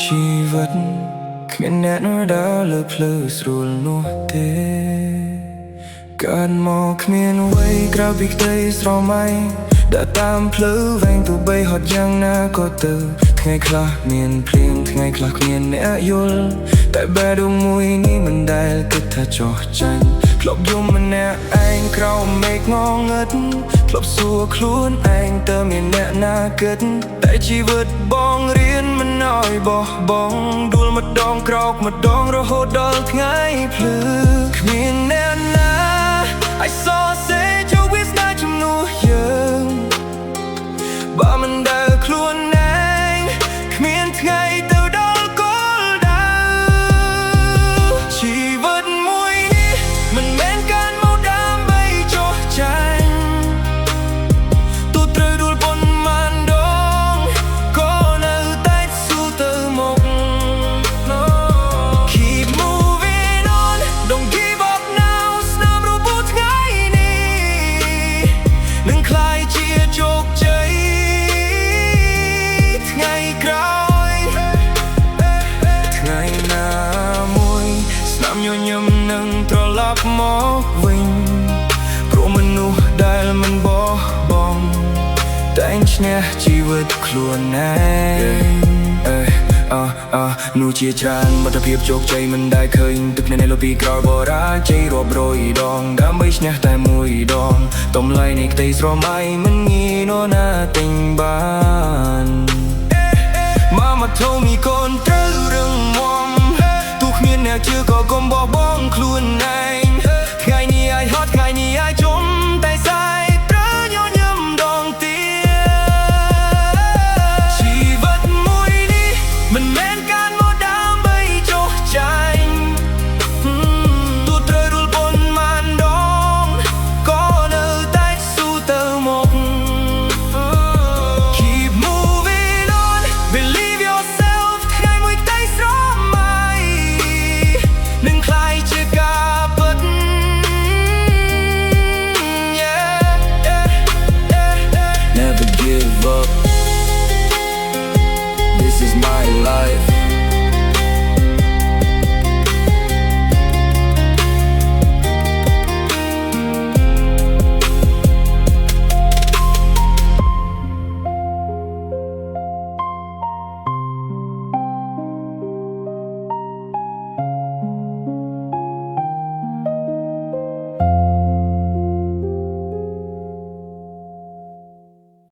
ชีวิตគ្មានអ្នកណាដែលលើភ្លឺស្រួលនោះទេកើតមកគ្មានអ្វីក្រៅពីក្តីស្រមៃដែលតាមភ្លឺវែងទោះបីហត់យ៉ាងណាក៏ទៅថ្ងៃខ្លះមានភ្លៀងថ្ងៃខ្លះគ្មានអ្នកយល់តែបែរដងមួយនេះមិនដែលគិតថាចោះចាញ់ធ្លាប់យំម្នាក់ឯងក្រោមមេឃងងឹតធ្លាប់សួរខ្លួនឯងតើមានអ្នកណាគិតតែជីវិតបងរៀនមិនឲ្យបោះបង់ដួលម្ដងក្រោកម្ដងរហូតដល់ថ្ងៃភ្លឺគ្មានអ្នកណាI saw say ចូលវាស្ដាយជំនួសយើងបើមិនដែលខ្លួនឯងគ្មានថ្ងៃទៅដល់គោលដៅជីវិតមួយនេះមិនមែនការមកដើម្បីចោះចាញ់ទោះត្រូវដួលប៉ុន្មានដងក៏នៅតែស៊ូទៅមុខ Keep moving on Don't give up now ស្នាមរបួសថ្ងៃនេះនឹងក្លាយជាជោគជ័យថ្ងៃក្រោយថ្ងៃណាមួយស្នាមញញឹមនឹងត្រឡប់មកវិញព្រោះមនុស្សដែលមិនបោះបង់តែងឈ្នះជីវិតខ្លួនឯងនោះជាច្រើនមិត្តភាពជោគជ័យមិនដែលឃើញទឹកនៅលើពីក្រោយបរាជ័យរាប់រយដងដើម្បីឈ្នះតែមួយដងតម្លៃនៃក្តីស្រមៃមិនងាយនរណាទិញបានMama told me កូនត្រូវរឹងមាំទោះគ្មានអ្នកជឿក៏កុំបោះបង់ខ្លួនឯង